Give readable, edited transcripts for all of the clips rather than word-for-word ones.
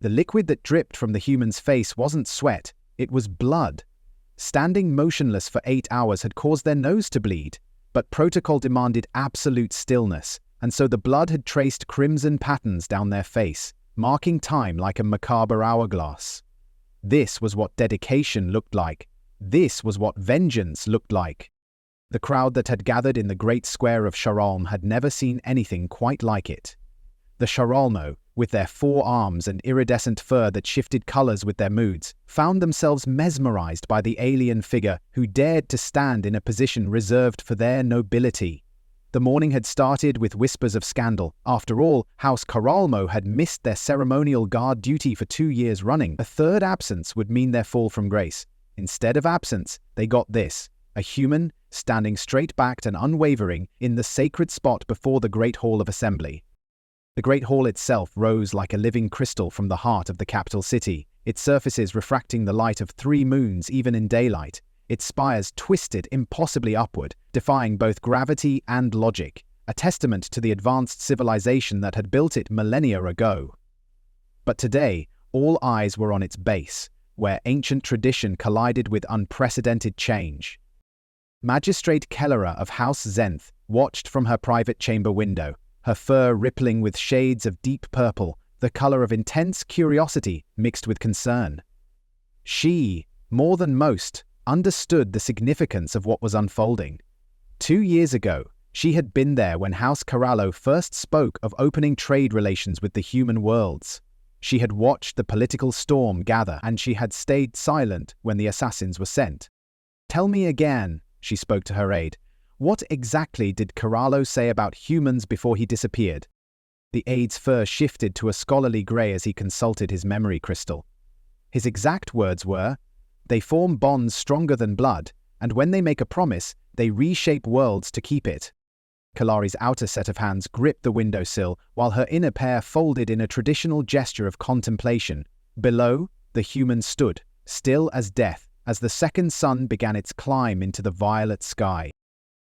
The liquid that dripped from the human's face wasn't sweat, it was blood. Standing motionless for 8 hours had caused their nose to bleed, but protocol demanded absolute stillness, and so the blood had traced crimson patterns down their face, marking time like a macabre hourglass. This was what dedication looked like. This was what vengeance looked like. The crowd that had gathered in the great square of Charalme had never seen anything quite like it. The Charalmo, with their 4 arms and iridescent fur that shifted colors with their moods, found themselves mesmerized by the alien figure who dared to stand in a position reserved for their nobility. The morning had started with whispers of scandal. After all, House Caralo had missed their ceremonial guard duty for 2 years running. A third absence would mean their fall from grace. Instead of absence, they got this: a human standing straight-backed and unwavering in the sacred spot before the Great Hall of Assembly. The Great Hall itself rose like a living crystal from the heart of the capital city, its surfaces refracting the light of 3 moons even in daylight, its spires twisted impossibly upward, defying both gravity and logic, a testament to the advanced civilization that had built it millennia ago. But today, all eyes were on its base, where ancient tradition collided with unprecedented change. Magistrate Kellara of House Zenth watched from her private chamber window, her fur rippling with shades of deep purple, the color of intense curiosity mixed with concern. She, more than most, understood the significance of what was unfolding. 2 years ago, she had been there when House Caralo first spoke of opening trade relations with the human worlds. She had watched the political storm gather, and she had stayed silent when the assassins were sent. "Tell me again," she spoke to her aide. "What exactly did Caralo say about humans before he disappeared?" The aide's fur shifted to a scholarly grey as he consulted his memory crystal. His exact words were, "They form bonds stronger than blood, and when they make a promise, they reshape worlds to keep it." Kalari's outer set of hands gripped the windowsill, while her inner pair folded in a traditional gesture of contemplation. Below, the human stood, still as death, as the second sun began its climb into the violet sky.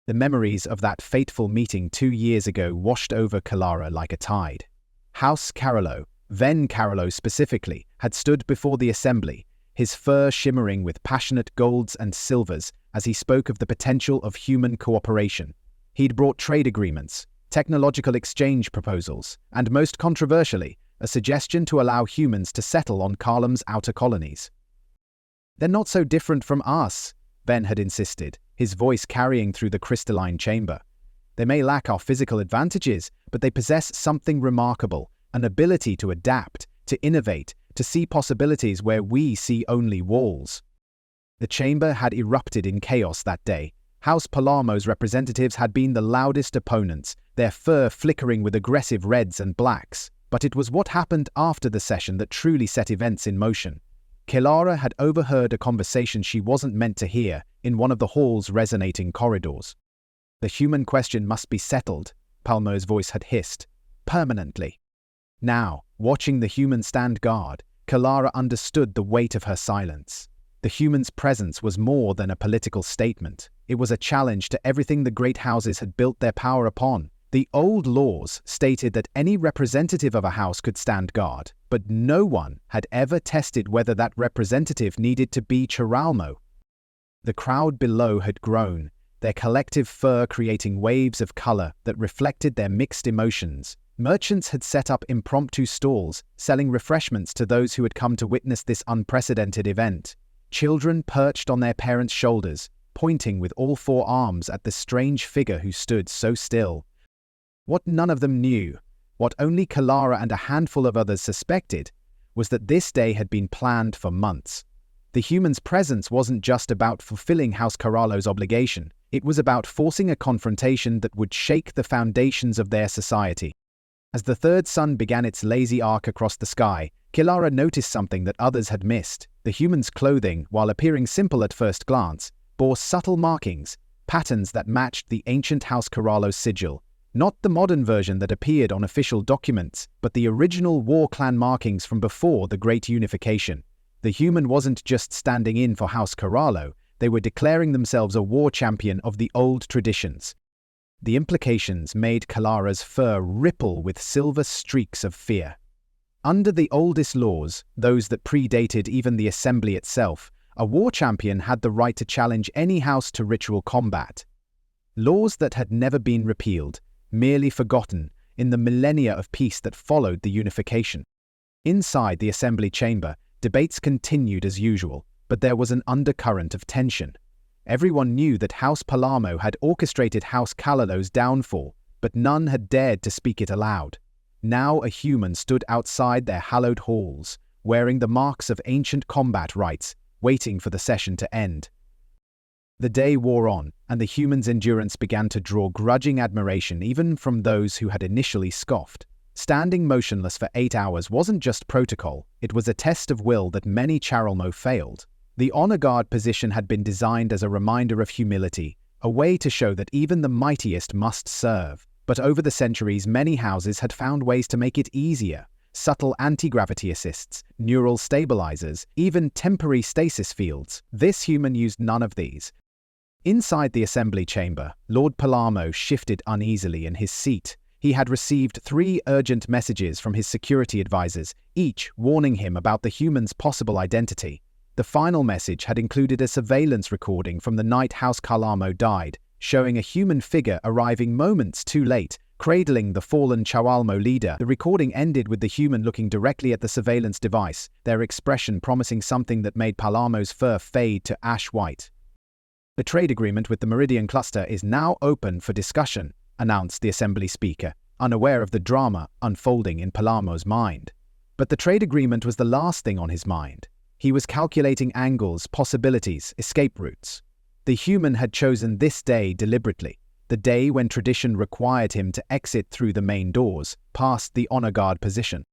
The memories of that fateful meeting 2 years ago washed over Kellara like a tide. House Caralo, Ven Caralo specifically, had stood before the assembly, his fur shimmering with passionate golds and silvers as he spoke of the potential of human cooperation. He'd brought trade agreements, technological exchange proposals, and most controversially, a suggestion to allow humans to settle on Carlam's outer colonies. "They're not so different from us," Ben had insisted, his voice carrying through the crystalline chamber. "They may lack our physical advantages, but they possess something remarkable, an ability to adapt, to innovate, to see possibilities where we see only walls." The chamber had erupted in chaos that day. House Palermo's representatives had been the loudest opponents, their fur flickering with aggressive reds and blacks, but it was what happened after the session that truly set events in motion. Kellara had overheard a conversation she wasn't meant to hear in one of the hall's resonating corridors. "The human question must be settled," Palmo's voice had hissed, "permanently." Now, watching the human stand guard, Kellara understood the weight of her silence. The human's presence was more than a political statement. It was a challenge to everything the great houses had built their power upon. The old laws stated that any representative of a house could stand guard, but no one had ever tested whether that representative needed to be Charalmo. The crowd below had grown, their collective fur creating waves of color that reflected their mixed emotions. Merchants had set up impromptu stalls, selling refreshments to those who had come to witness this unprecedented event. Children perched on their parents' shoulders, pointing with all 4 arms at the strange figure who stood so still. What none of them knew, what only Kellara and a handful of others suspected, was that this day had been planned for months. The human's presence wasn't just about fulfilling House Caralo's obligation, it was about forcing a confrontation that would shake the foundations of their society. As the third sun began its lazy arc across the sky, Kellara noticed something that others had missed. The human's clothing, while appearing simple at first glance, bore subtle markings, patterns that matched the ancient House Caralo sigil. Not the modern version that appeared on official documents, but the original war clan markings from before the Great Unification. The human wasn't just standing in for House Caralo, they were declaring themselves a war champion of the old traditions. The implications made Kellara's fur ripple with silver streaks of fear. Under the oldest laws, those that predated even the assembly itself, a war champion had the right to challenge any house to ritual combat. Laws that had never been repealed, merely forgotten, in the millennia of peace that followed the unification. Inside the assembly chamber, debates continued as usual, but there was an undercurrent of tension. Everyone knew that House Palermo had orchestrated House Caralo's downfall, but none had dared to speak it aloud. Now a human stood outside their hallowed halls, wearing the marks of ancient combat rites, waiting for the session to end. The day wore on, and the human's endurance began to draw grudging admiration even from those who had initially scoffed. Standing motionless for 8 hours wasn't just protocol, it was a test of will that many Caralo failed. The honor guard position had been designed as a reminder of humility, a way to show that even the mightiest must serve. But over the centuries, many houses had found ways to make it easier. Subtle anti-gravity assists, neural stabilizers, even temporary stasis fields. This human used none of these. Inside the assembly chamber, Lord Palermo shifted uneasily in his seat. He had received 3 urgent messages from his security advisors, each warning him about the human's possible identity. The final message had included a surveillance recording from the night House Caralo died, showing a human figure arriving moments too late, cradling the fallen Caralo leader. The recording ended with the human looking directly at the surveillance device, their expression promising something that made Palermo's fur fade to ash white. The trade agreement with the Meridian cluster is now open for discussion, announced the assembly speaker, unaware of the drama unfolding in Palermo's mind. But the trade agreement was the last thing on his mind. He was calculating angles, possibilities, escape routes. The human had chosen this day deliberately, the day when tradition required him to exit through the main doors, past the honor guard position.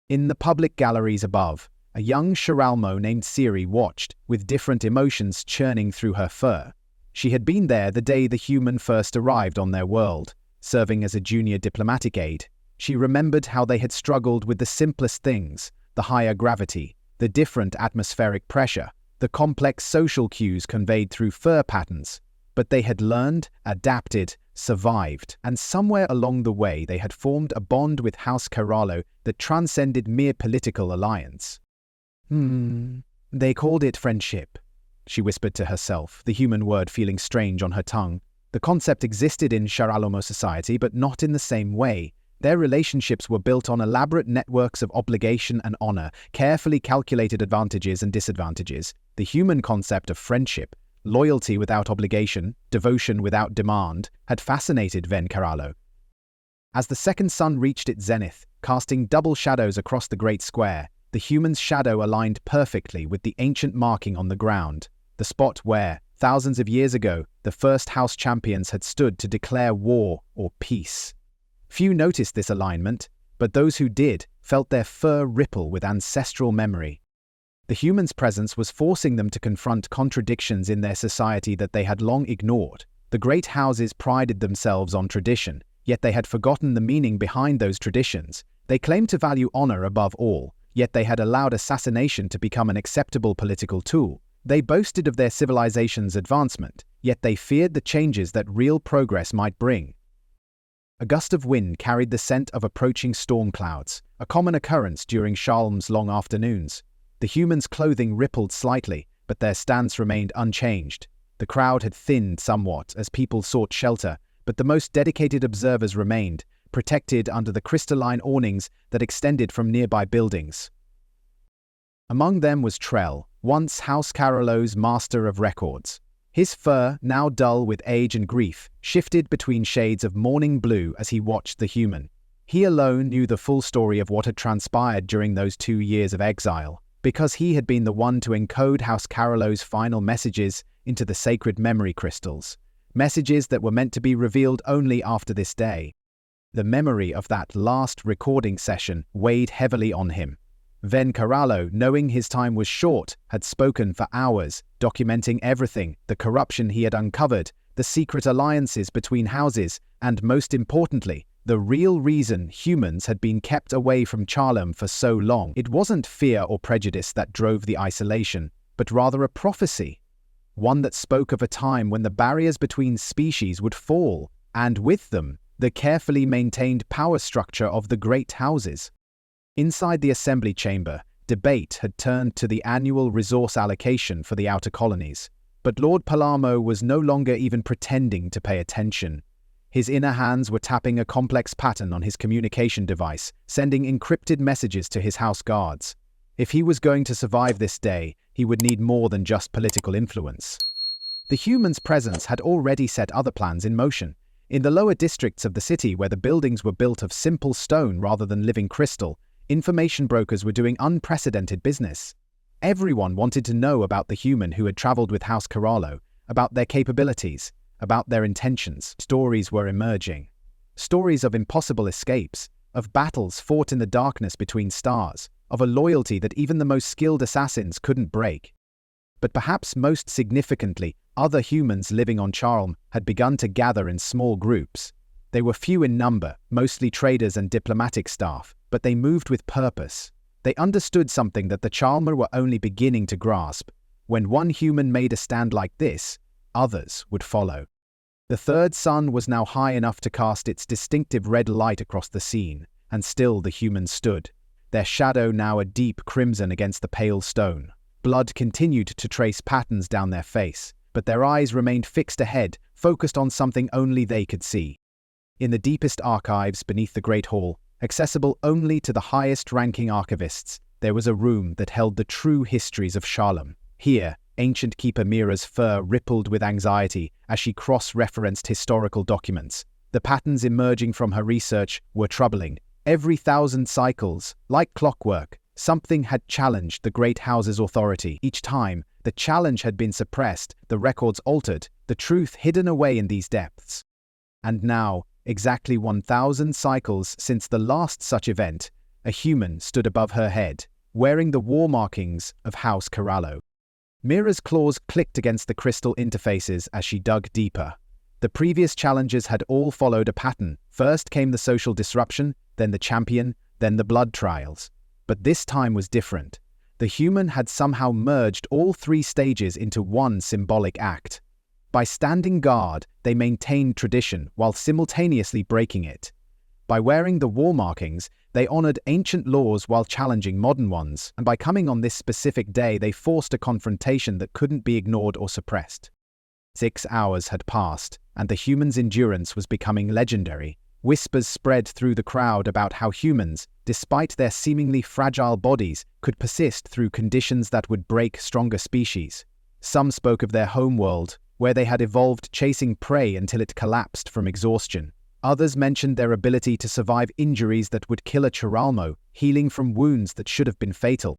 In the public galleries above, a young Caralo named Siri watched, with different emotions churning through her fur. She had been there the day the human first arrived on their world, serving as a junior diplomatic aide. She remembered how they had struggled with the simplest things, the higher gravity, the different atmospheric pressure, the complex social cues conveyed through fur patterns. But they had learned, adapted, survived, and somewhere along the way they had formed a bond with House Caralo that transcended mere political alliance. They called it friendship, she whispered to herself, the human word feeling strange on her tongue. The concept existed in Caralo society, but not in the same way. Their relationships were built on elaborate networks of obligation and honor, carefully calculated advantages and disadvantages. The human concept of friendship, loyalty without obligation, devotion without demand, had fascinated Caralo. As the second sun reached its zenith, casting double shadows across the great square, the human's shadow aligned perfectly with the ancient marking on the ground, the spot where, thousands of years ago, the first house champions had stood to declare war or peace. Few noticed this alignment, but those who did felt their fur ripple with ancestral memory. The human's presence was forcing them to confront contradictions in their society that they had long ignored. The great houses prided themselves on tradition, yet they had forgotten the meaning behind those traditions. They claimed to value honor above all, yet they had allowed assassination to become an acceptable political tool. They boasted of their civilization's advancement, yet they feared the changes that real progress might bring. A gust of wind carried the scent of approaching storm clouds, a common occurrence during Shalm's long afternoons. The humans' clothing rippled slightly, but their stance remained unchanged. The crowd had thinned somewhat as people sought shelter, but the most dedicated observers remained, protected under the crystalline awnings that extended from nearby buildings. Among them was Trell, once House Caralo's master of records. His fur, now dull with age and grief, shifted between shades of morning blue as he watched the human. He alone knew the full story of what had transpired during those 2 years of exile, because he had been the one to encode House Caralo's final messages into the sacred memory crystals, messages that were meant to be revealed only after this day. The memory of that last recording session weighed heavily on him. Caralo, knowing his time was short, had spoken for hours, documenting everything, the corruption he had uncovered, the secret alliances between houses, and most importantly, the real reason humans had been kept away from Charlem for so long. It wasn't fear or prejudice that drove the isolation, but rather a prophecy, one that spoke of a time when the barriers between species would fall, and with them, the carefully maintained power structure of the great houses. Inside the assembly chamber, debate had turned to the annual resource allocation for the outer colonies. But Lord Palermo was no longer even pretending to pay attention. His inner hands were tapping a complex pattern on his communication device, sending encrypted messages to his house guards. If he was going to survive this day, he would need more than just political influence. The humans' presence had already set other plans in motion. In the lower districts of the city, where the buildings were built of simple stone rather than living crystal, information brokers were doing unprecedented business. Everyone wanted to know about the human who had traveled with House Caralo, about their capabilities, about their intentions. Stories were emerging. Stories of impossible escapes, of battles fought in the darkness between stars, of a loyalty that even the most skilled assassins couldn't break. But perhaps most significantly, other humans living on Charlem had begun to gather in small groups. They were few in number, mostly traders and diplomatic staff, but they moved with purpose. They understood something that the Chalmer were only beginning to grasp. When one human made a stand like this, others would follow. The third sun was now high enough to cast its distinctive red light across the scene, and still the humans stood, their shadow now a deep crimson against the pale stone. Blood continued to trace patterns down their face, but their eyes remained fixed ahead, focused on something only they could see. In the deepest archives beneath the Great Hall, accessible only to the highest-ranking archivists, there was a room that held the true histories of Charlem. Here, ancient Keeper Mira's fur rippled with anxiety as she cross-referenced historical documents. The patterns emerging from her research were troubling. Every 1,000 cycles, like clockwork, something had challenged the Great House's authority. Each time, the challenge had been suppressed, the records altered, the truth hidden away in these depths. And now, exactly 1,000 cycles since the last such event, a human stood above her head, wearing the war markings of House Caralo. Mira's claws clicked against the crystal interfaces as she dug deeper. The previous challenges had all followed a pattern. First came the social disruption, then the champion, then the blood trials. But this time was different. The human had somehow merged all three stages into one symbolic act. By standing guard, they maintained tradition while simultaneously breaking it. By wearing the war markings, they honored ancient laws while challenging modern ones, and by coming on this specific day, they forced a confrontation that couldn't be ignored or suppressed. 6 hours had passed, and the human's endurance was becoming legendary. Whispers spread through the crowd about how humans, despite their seemingly fragile bodies, could persist through conditions that would break stronger species. Some spoke of their homeworld, where they had evolved chasing prey until it collapsed from exhaustion. Others mentioned their ability to survive injuries that would kill a Chiralmo, healing from wounds that should have been fatal.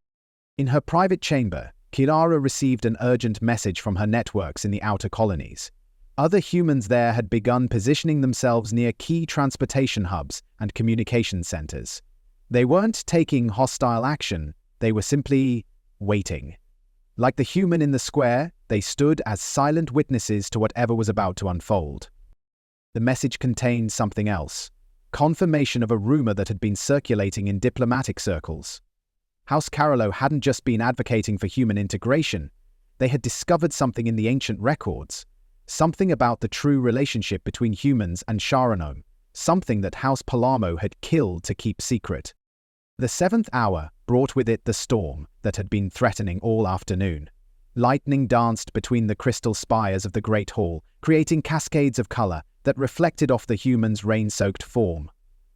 In her private chamber, Kirara received an urgent message from her networks in the outer colonies. Other humans there had begun positioning themselves near key transportation hubs and communication centers. They weren't taking hostile action, they were simply waiting. Like the human in the square, they stood as silent witnesses to whatever was about to unfold. The message contained something else, confirmation of a rumor that had been circulating in diplomatic circles. House Caralo hadn't just been advocating for human integration, they had discovered something in the ancient records, something about the true relationship between humans and Sharanome, something that House Palermo had killed to keep secret. The 7th hour brought with it the storm that had been threatening all afternoon. Lightning danced between the crystal spires of the Great Hall, creating cascades of color that reflected off the humans' rain-soaked form.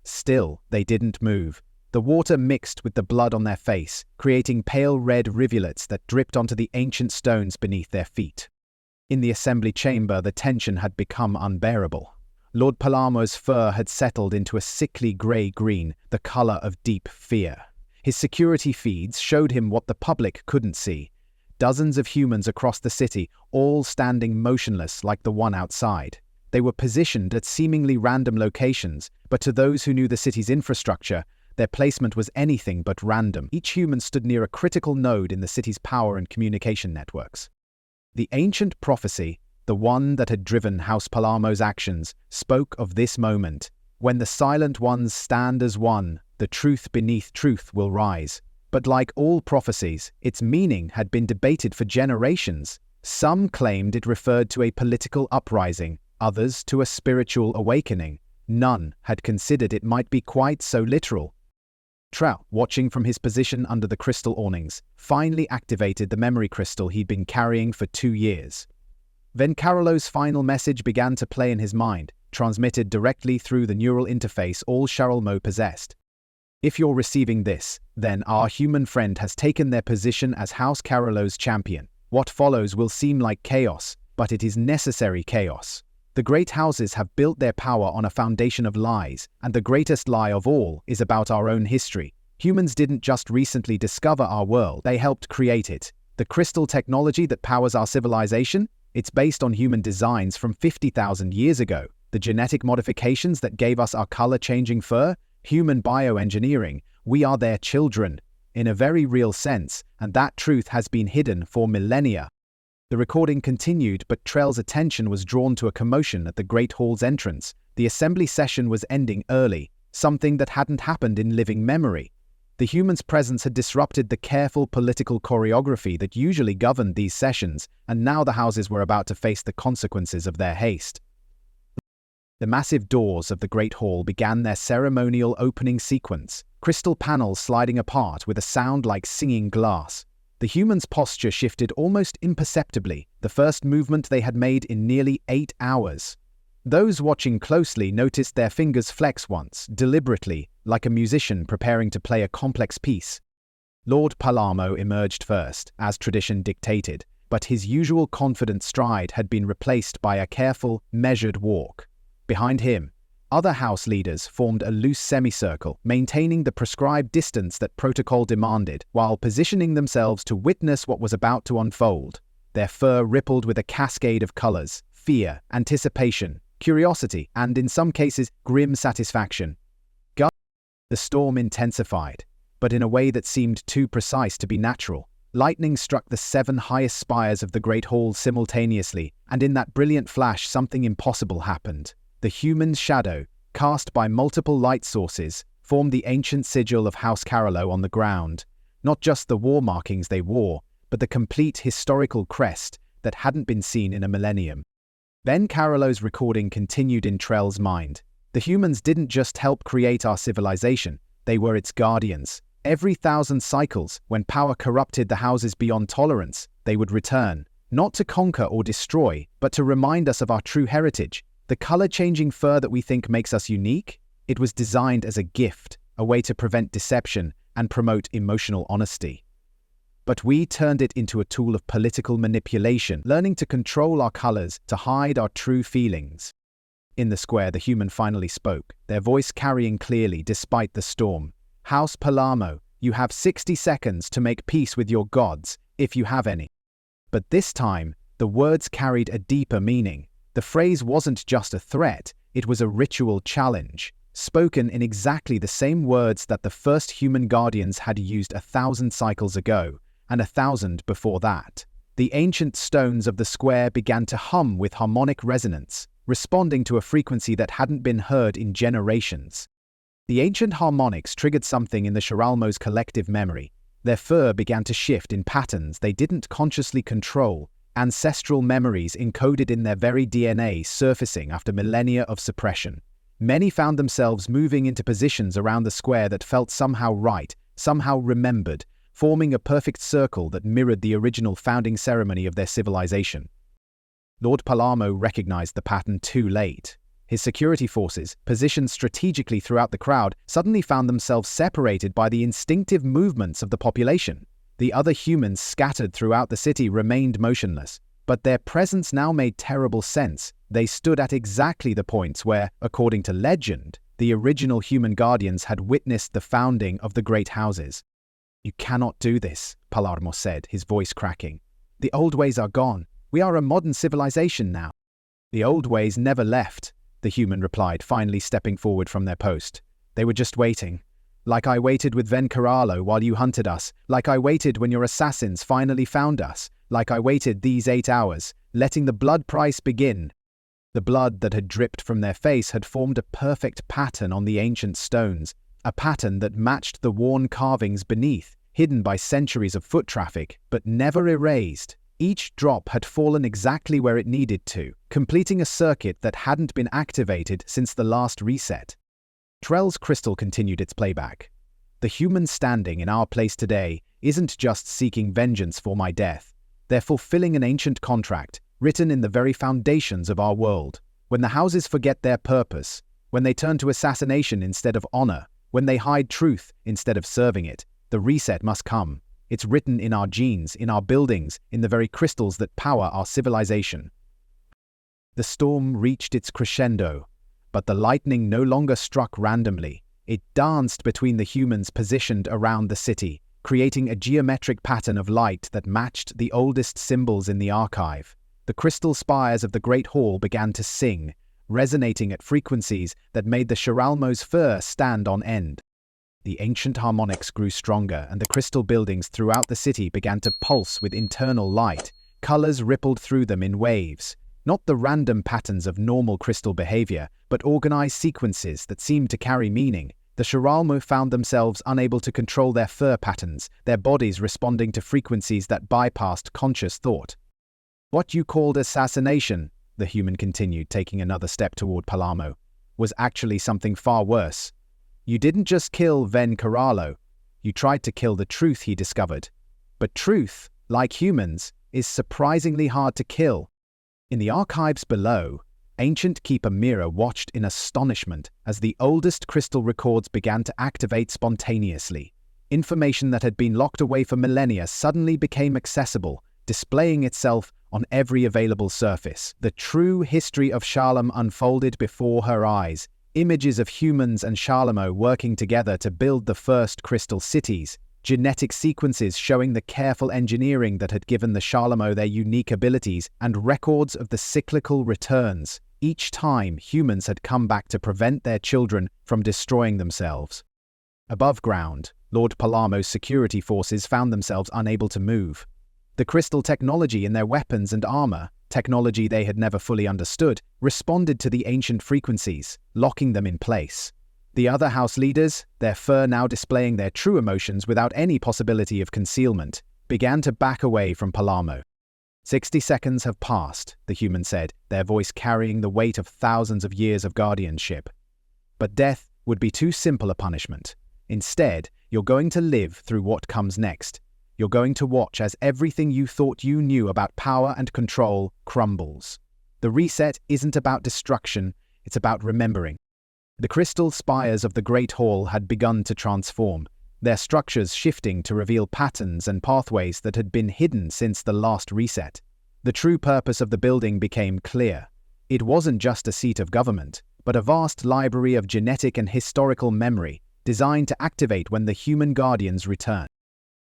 Still, they didn't move. The water mixed with the blood on their face, creating pale red rivulets that dripped onto the ancient stones beneath their feet. In the assembly chamber, the tension had become unbearable. Lord Palermo's fur had settled into a sickly grey-green, the color of deep fear. His security feeds showed him what the public couldn't see. Dozens of humans across the city, all standing motionless like the one outside. They were positioned at seemingly random locations, but to those who knew the city's infrastructure, their placement was anything but random. Each human stood near a critical node in the city's power and communication networks. The ancient prophecy, the one that had driven House Palermo's actions, spoke of this moment. When the silent ones stand as one, the truth beneath truth will rise. But like all prophecies, its meaning had been debated for generations. Some claimed it referred to a political uprising, others to a spiritual awakening. None had considered it might be quite so literal. Trell, watching from his position under the crystal awnings, finally activated the memory crystal he'd been carrying for 2 years. Then Caralo's final message began to play in his mind, transmitted directly through the neural interface all Caralo possessed. If you're receiving this, then our human friend has taken their position as House Caralo's champion. What follows will seem like chaos, but it is necessary chaos. The great houses have built their power on a foundation of lies, and the greatest lie of all is about our own history. Humans didn't just recently discover our world, they helped create it. The crystal technology that powers our civilization, it's based on human designs from 50,000 years ago. The genetic modifications that gave us our color-changing fur, human bioengineering, we are their children, in a very real sense, and that truth has been hidden for millennia. The recording continued, but Trell's attention was drawn to a commotion at the Great Hall's entrance. The assembly session was ending early, something that hadn't happened in living memory. The human's presence had disrupted the careful political choreography that usually governed these sessions, and now the houses were about to face the consequences of their haste. The massive doors of the Great Hall began their ceremonial opening sequence, crystal panels sliding apart with a sound like singing glass. The human's posture shifted almost imperceptibly, the first movement they had made in nearly 8 hours. Those watching closely noticed their fingers flex once, deliberately, like a musician preparing to play a complex piece. Lord Palermo emerged first, as tradition dictated, but his usual confident stride had been replaced by a careful, measured walk. Behind him, other house leaders formed a loose semicircle, maintaining the prescribed distance that protocol demanded, while positioning themselves to witness what was about to unfold. Their fur rippled with a cascade of colors: fear, anticipation, curiosity, and in some cases, grim satisfaction. The storm intensified, but in a way that seemed too precise to be natural. Lightning struck the 7 highest spires of the Great Hall simultaneously, and in that brilliant flash something impossible happened. The human's shadow, cast by multiple light sources, formed the ancient sigil of House Caralo on the ground. Not just the war markings they wore, but the complete historical crest that hadn't been seen in a millennium. Then Caralo's recording continued in Trell's mind. The humans didn't just help create our civilization, they were its guardians. Every 1,000 cycles, when power corrupted the houses beyond tolerance, they would return, not to conquer or destroy, but to remind us of our true heritage. The color-changing fur that we think makes us unique? It was designed as a gift, a way to prevent deception and promote emotional honesty. But we turned it into a tool of political manipulation, learning to control our colors to hide our true feelings. In the square, the human finally spoke, their voice carrying clearly despite the storm. House Palermo, you have 60 seconds to make peace with your gods, if you have any. But this time, the words carried a deeper meaning. The phrase wasn't just a threat, it was a ritual challenge, spoken in exactly the same words that the first human guardians had used 1,000 cycles ago, and 1,000 before that. The ancient stones of the square began to hum with harmonic resonance, responding to a frequency that hadn't been heard in generations. The ancient harmonics triggered something in the Caralo's collective memory. Their fur began to shift in patterns they didn't consciously control, ancestral memories encoded in their very DNA surfacing after millennia of suppression. Many found themselves moving into positions around the square that felt somehow right, somehow remembered, forming a perfect circle that mirrored the original founding ceremony of their civilization. Lord Palermo recognized the pattern too late. His security forces, positioned strategically throughout the crowd, suddenly found themselves separated by the instinctive movements of the population. The other humans scattered throughout the city remained motionless, but their presence now made terrible sense. They stood at exactly the points where, according to legend, the original human guardians had witnessed the founding of the great houses. "You cannot do this," Palermo said, his voice cracking. "The old ways are gone. We are a modern civilization now." "The old ways never left," the human replied, finally stepping forward from their post. "They were just waiting. Like I waited with House Caralo while you hunted us, like I waited when your assassins finally found us, like I waited these 8 hours, letting the blood price begin." The blood that had dripped from their face had formed a perfect pattern on the ancient stones, a pattern that matched the worn carvings beneath, hidden by centuries of foot traffic, but never erased. Each drop had fallen exactly where it needed to, completing a circuit that hadn't been activated since the last reset. Trell's crystal continued its playback. The humans standing in our place today isn't just seeking vengeance for my death. They're fulfilling an ancient contract, written in the very foundations of our world. When the houses forget their purpose, when they turn to assassination instead of honor, when they hide truth instead of serving it, the reset must come. It's written in our genes, in our buildings, in the very crystals that power our civilization. The storm reached its crescendo, but the lightning no longer struck randomly. It danced between the humans positioned around the city, creating a geometric pattern of light that matched the oldest symbols in the archive. The crystal spires of the Great Hall began to sing, resonating at frequencies that made the Caralo's fur stand on end. The ancient harmonics grew stronger, and the crystal buildings throughout the city began to pulse with internal light. Colors rippled through them in waves, not the random patterns of normal crystal behavior, but organized sequences that seemed to carry meaning. The Caralo found themselves unable to control their fur patterns, their bodies responding to frequencies that bypassed conscious thought. What you called assassination, the human continued, taking another step toward Palamo, was actually something far worse. You didn't just kill Ven Caralo, you tried to kill the truth he discovered. But truth, like humans, is surprisingly hard to kill. In the archives below, ancient Keeper Mira watched in astonishment as the oldest crystal records began to activate spontaneously. Information that had been locked away for millennia suddenly became accessible, displaying itself on every available surface. The true history of Caralo unfolded before her eyes. Images of humans and Caralo working together to build the first crystal cities, genetic sequences showing the careful engineering that had given the Caralo their unique abilities, and records of the cyclical returns, each time humans had come back to prevent their children from destroying themselves. Above ground, Lord Palamo's security forces found themselves unable to move. The crystal technology in their weapons and armor, technology they had never fully understood, responded to the ancient frequencies, locking them in place. The other house leaders, their fur now displaying their true emotions without any possibility of concealment, began to back away from Palamo. 60 seconds have passed, the human said, their voice carrying the weight of thousands of years of guardianship. But death would be too simple a punishment. Instead, you're going to live through what comes next. You're going to watch as everything you thought you knew about power and control crumbles. The reset isn't about destruction, it's about remembering. The crystal spires of the Great Hall had begun to transform, their structures shifting to reveal patterns and pathways that had been hidden since the last reset. The true purpose of the building became clear. It wasn't just a seat of government, but a vast library of genetic and historical memory, designed to activate when the human guardians returned.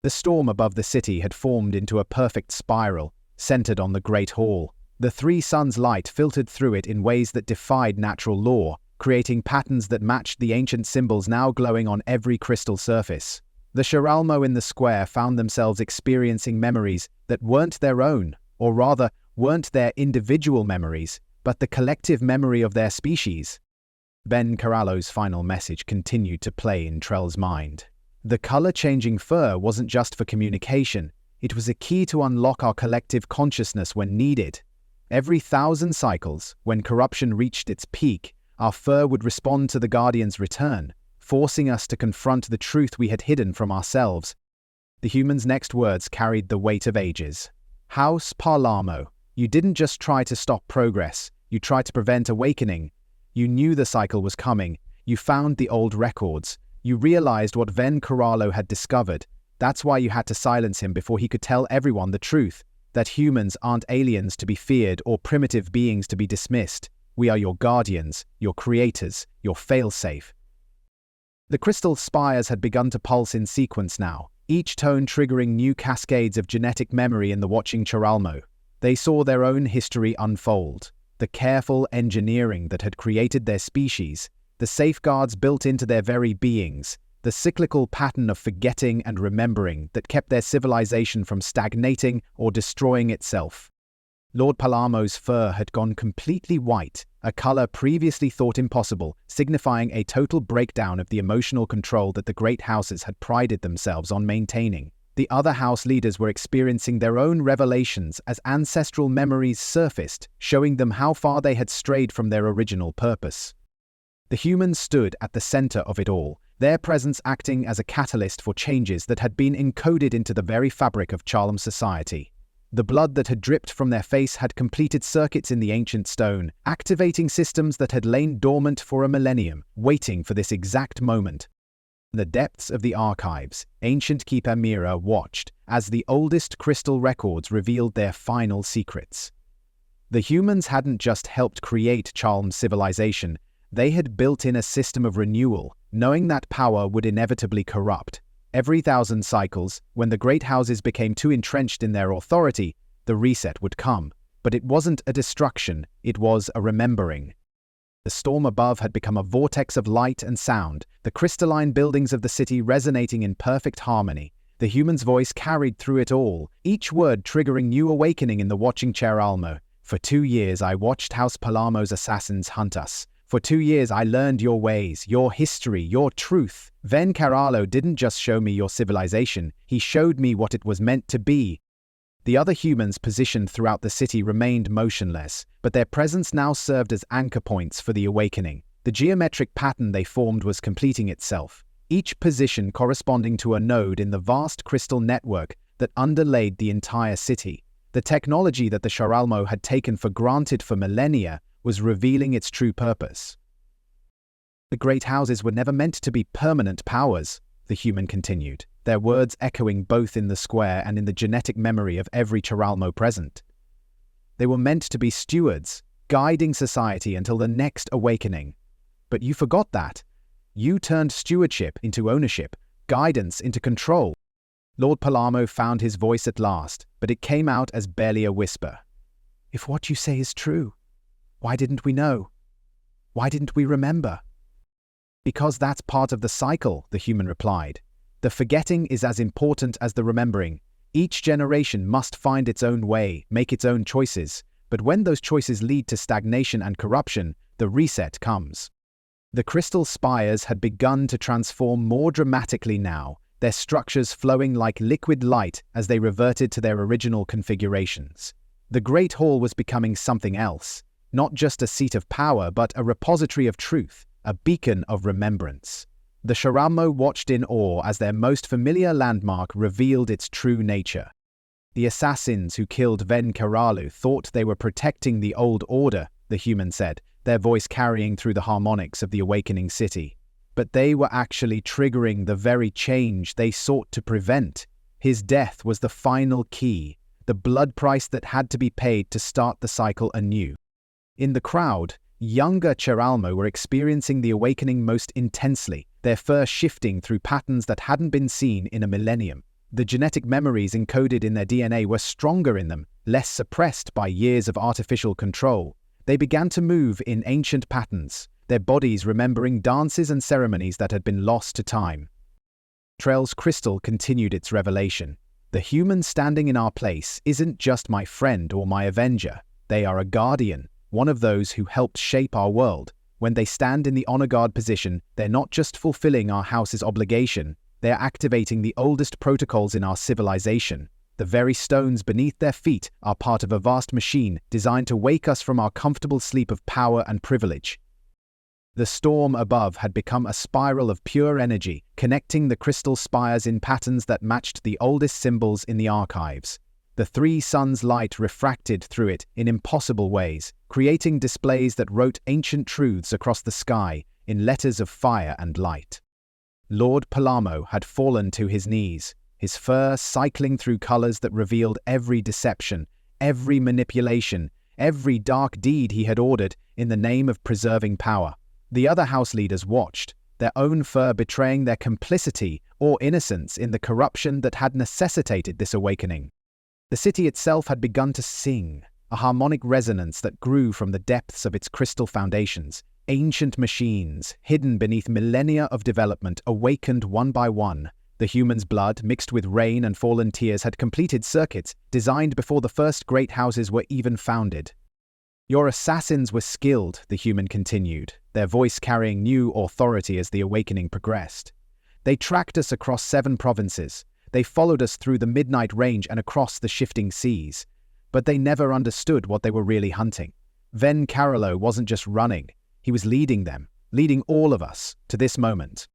The storm above the city had formed into a perfect spiral, centered on the Great Hall. The three suns' light filtered through it in ways that defied natural law, creating patterns that matched the ancient symbols now glowing on every crystal surface. The Caralo in the square found themselves experiencing memories that weren't their own, or rather, weren't their individual memories, but the collective memory of their species. Ben Caralo's final message continued to play in Trell's mind. The color-changing fur wasn't just for communication, it was a key to unlock our collective consciousness when needed. Every 1,000 cycles, when corruption reached its peak, our fur would respond to the Guardian's return, forcing us to confront the truth we had hidden from ourselves. The human's next words carried the weight of ages. House Caralo, you didn't just try to stop progress, you tried to prevent awakening. You knew the cycle was coming, you found the old records, you realized what Ven Caralo had discovered. That's why you had to silence him before he could tell everyone the truth, that humans aren't aliens to be feared or primitive beings to be dismissed. We are your guardians, your creators, your failsafe. The crystal spires had begun to pulse in sequence now, each tone triggering new cascades of genetic memory in the watching Caralo. They saw their own history unfold, the careful engineering that had created their species, the safeguards built into their very beings, the cyclical pattern of forgetting and remembering that kept their civilization from stagnating or destroying itself. Lord Palamo's fur had gone completely white, a color previously thought impossible, signifying a total breakdown of the emotional control that the great houses had prided themselves on maintaining. The other house leaders were experiencing their own revelations as ancestral memories surfaced, showing them how far they had strayed from their original purpose. The humans stood at the center of it all, their presence acting as a catalyst for changes that had been encoded into the very fabric of Charlem society. The blood that had dripped from their face had completed circuits in the ancient stone, activating systems that had lain dormant for a millennium, waiting for this exact moment. In the depths of the archives, ancient Keeper Mira watched as the oldest crystal records revealed their final secrets. The humans hadn't just helped create Charlem's civilization, they had built in a system of renewal, knowing that power would inevitably corrupt. Every 1,000 cycles, when the great houses became too entrenched in their authority, the reset would come. But it wasn't a destruction, it was a remembering. The storm above had become a vortex of light and sound, the crystalline buildings of the city resonating in perfect harmony. The human's voice carried through it all, each word triggering new awakening in the watching Caralo. For 2 years I watched House Caralo's assassins hunt us. For 2 years I learned your ways, your history, your truth. Then Caralo didn't just show me your civilization, he showed me what it was meant to be. The other humans positioned throughout the city remained motionless, but their presence now served as anchor points for the awakening. The geometric pattern they formed was completing itself, each position corresponding to a node in the vast crystal network that underlaid the entire city. The technology that the Caralo had taken for granted for millennia was revealing its true purpose. The great houses were never meant to be permanent powers, the human continued, their words echoing both in the square and in the genetic memory of every Caralo present. They were meant to be stewards, guiding society until the next awakening. But you forgot that. You turned stewardship into ownership, guidance into control. Lord Caralo found his voice at last, but it came out as barely a whisper. If what you say is true, why didn't we know? Why didn't we remember? Because that's part of the cycle, the human replied. The forgetting is as important as the remembering. Each generation must find its own way, make its own choices, but when those choices lead to stagnation and corruption, the reset comes. The crystal spires had begun to transform more dramatically now, their structures flowing like liquid light as they reverted to their original configurations. The Great Hall was becoming something else, not just a seat of power but a repository of truth, a beacon of remembrance. The Caralo watched in awe as their most familiar landmark revealed its true nature. The assassins who killed Ven Caralo thought they were protecting the old order, the human said, their voice carrying through the harmonics of the awakening city. But they were actually triggering the very change they sought to prevent. His death was the final key, the blood price that had to be paid to start the cycle anew. In the crowd, younger Caralo were experiencing the awakening most intensely, their fur shifting through patterns that hadn't been seen in a millennium. The genetic memories encoded in their DNA were stronger in them, less suppressed by years of artificial control. They began to move in ancient patterns, their bodies remembering dances and ceremonies that had been lost to time. Trell's crystal continued its revelation. The human standing in our place isn't just my friend or my avenger. They are a guardian, one of those who helped shape our world. When they stand in the honor guard position, they're not just fulfilling our house's obligation, they're activating the oldest protocols in our civilization. The very stones beneath their feet are part of a vast machine designed to wake us from our comfortable sleep of power and privilege. The storm above had become a spiral of pure energy, connecting the crystal spires in patterns that matched the oldest symbols in the archives. The 3 suns' light refracted through it in impossible ways, creating displays that wrote ancient truths across the sky in letters of fire and light. Lord Caralo had fallen to his knees, his fur cycling through colors that revealed every deception, every manipulation, every dark deed he had ordered in the name of preserving power. The other house leaders watched, their own fur betraying their complicity or innocence in the corruption that had necessitated this awakening. The city itself had begun to sing, a harmonic resonance that grew from the depths of its crystal foundations. Ancient machines, hidden beneath millennia of development, awakened one by one. The human's blood, mixed with rain and fallen tears, had completed circuits designed before the first great houses were even founded. Your assassins were skilled, the human continued, their voice carrying new authority as the awakening progressed. They tracked us across 7 provinces. They followed us through the Midnight Range and across the shifting seas. But they never understood what they were really hunting. Ven Caralo wasn't just running, he was leading them, leading all of us, to this moment.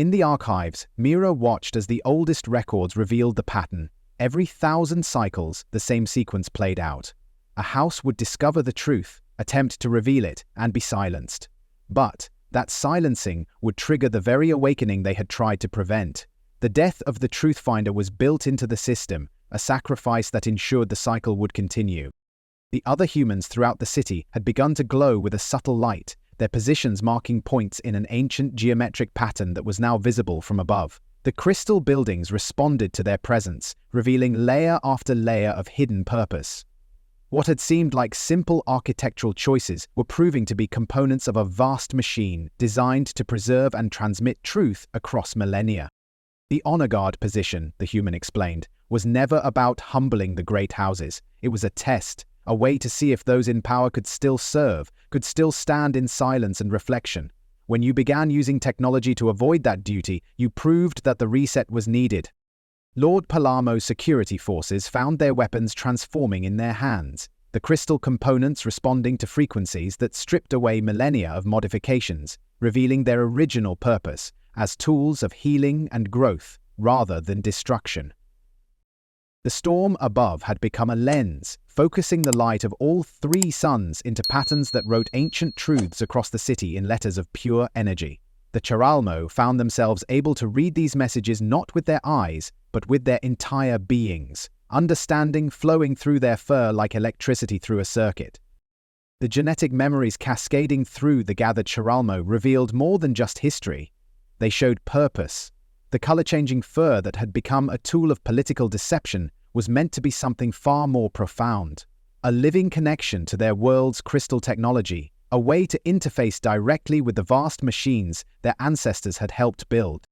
In the archives, Mira watched as the oldest records revealed the pattern. Every 1,000 cycles, the same sequence played out. A house would discover the truth, attempt to reveal it, and be silenced. But that silencing would trigger the very awakening they had tried to prevent. The death of the truth finder was built into the system, a sacrifice that ensured the cycle would continue. The other humans throughout the city had begun to glow with a subtle light, their positions marking points in an ancient geometric pattern that was now visible from above. The crystal buildings responded to their presence, revealing layer after layer of hidden purpose. What had seemed like simple architectural choices were proving to be components of a vast machine designed to preserve and transmit truth across millennia. The honor guard position, the human explained, was never about humbling the great houses. It was a test, a way to see if those in power could still serve, could still stand in silence and reflection. When you began using technology to avoid that duty, you proved that the reset was needed. Lord Palermo's security forces found their weapons transforming in their hands, the crystal components responding to frequencies that stripped away millennia of modifications, revealing their original purpose as tools of healing and growth rather than destruction. The storm above had become a lens, focusing the light of all three suns into patterns that wrote ancient truths across the city in letters of pure energy. The Caralo found themselves able to read these messages not with their eyes, but with their entire beings, understanding flowing through their fur like electricity through a circuit. The genetic memories cascading through the gathered Caralo revealed more than just history. They showed purpose. The color-changing fur that had become a tool of political deception was meant to be something far more profound. A living connection to their world's crystal technology, a way to interface directly with the vast machines their ancestors had helped build.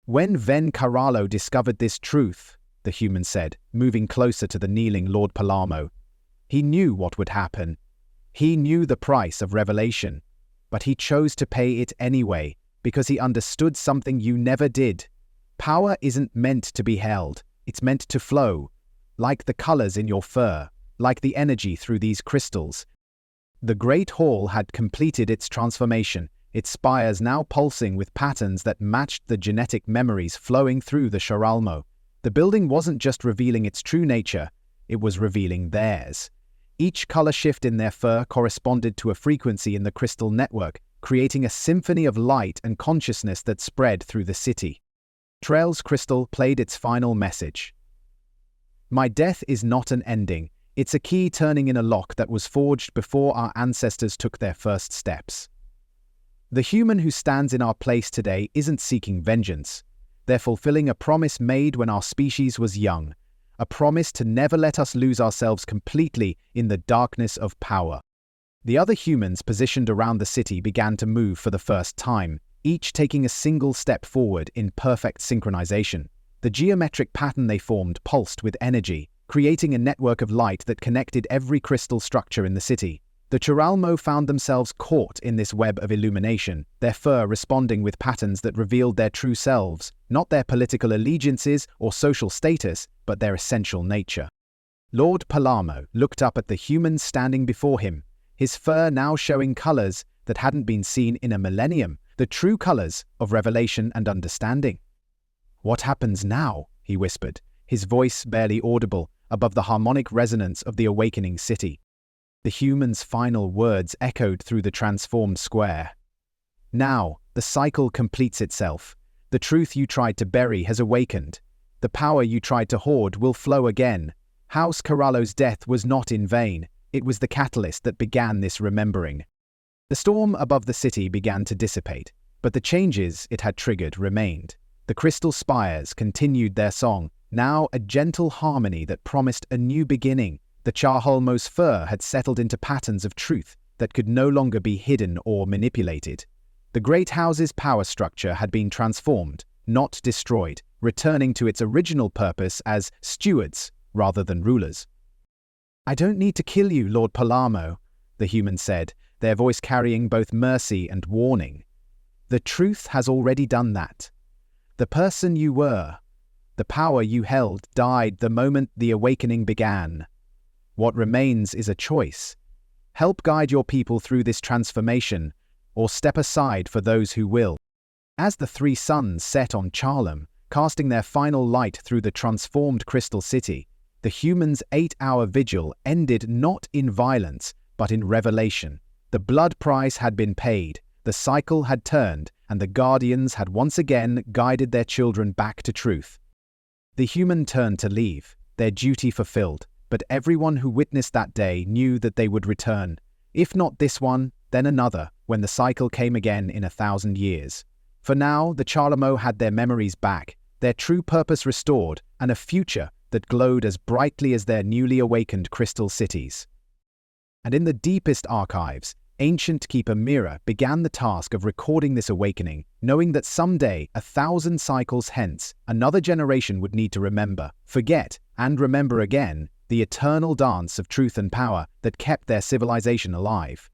When Ven Caralo discovered this truth, the human said, moving closer to the kneeling Lord Palermo, he knew what would happen. He knew the price of revelation, but he chose to pay it anyway because he understood something you never did. Power isn't meant to be held, it's meant to flow, like the colors in your fur, like the energy through these crystals. The Great Hall had completed its transformation, its spires now pulsing with patterns that matched the genetic memories flowing through the Caralo. The building wasn't just revealing its true nature, it was revealing theirs. Each color shift in their fur corresponded to a frequency in the crystal network, creating a symphony of light and consciousness that spread through the city. Trell's crystal played its final message. My death is not an ending, it's a key turning in a lock that was forged before our ancestors took their first steps. The human who stands in our place today isn't seeking vengeance. They're fulfilling a promise made when our species was young, a promise to never let us lose ourselves completely in the darkness of power. The other humans positioned around the city began to move for the first time, each taking a single step forward in perfect synchronization. The geometric pattern they formed pulsed with energy, creating a network of light that connected every crystal structure in the city. The Caralo found themselves caught in this web of illumination, their fur responding with patterns that revealed their true selves, not their political allegiances or social status, but their essential nature. Lord Palermo looked up at the humans standing before him, his fur now showing colors that hadn't been seen in a millennium, the true colors of revelation and understanding. What happens now? He whispered, his voice barely audible above the harmonic resonance of the awakening city. The human's final words echoed through the transformed square. Now, the cycle completes itself. The truth you tried to bury has awakened. The power you tried to hoard will flow again. House Caralo's death was not in vain. It was the catalyst that began this remembering. The storm above the city began to dissipate, but the changes it had triggered remained. The crystal spires continued their song, now a gentle harmony that promised a new beginning. The Caralo's fur had settled into patterns of truth that could no longer be hidden or manipulated. The great house's power structure had been transformed, not destroyed, returning to its original purpose as stewards rather than rulers. I don't need to kill you, Lord Palermo, the human said, their voice carrying both mercy and warning. The truth has already done that. The person you were, the power you held, died the moment the awakening began. What remains is a choice. Help guide your people through this transformation, or step aside for those who will. As the three suns set on Charlem, casting their final light through the transformed Crystal City, the humans' 8-hour vigil ended not in violence, but in revelation. The blood price had been paid, the cycle had turned, and the guardians had once again guided their children back to truth. The human turned to leave, their duty fulfilled, but everyone who witnessed that day knew that they would return, if not this one, then another, when the cycle came again in 1,000 years. For now, the Charlemo had their memories back, their true purpose restored, and a future that glowed as brightly as their newly awakened crystal cities. And in the deepest archives, ancient Keeper Mira began the task of recording this awakening, knowing that someday, 1,000 cycles hence, another generation would need to remember, forget, and remember again the eternal dance of truth and power that kept their civilization alive.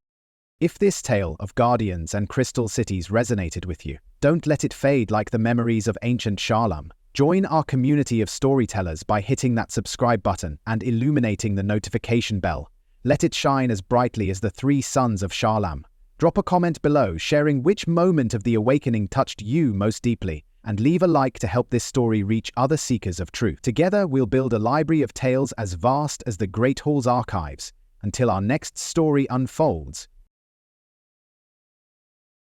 If this tale of guardians and crystal cities resonated with you, don't let it fade like the memories of ancient Charlem. Join our community of storytellers by hitting that subscribe button and illuminating the notification bell. Let it shine as brightly as the three suns of Charlem. Drop a comment below sharing which moment of the awakening touched you most deeply, and leave a like to help this story reach other seekers of truth. Together we'll build a library of tales as vast as the Great Hall's archives. Until our next story unfolds,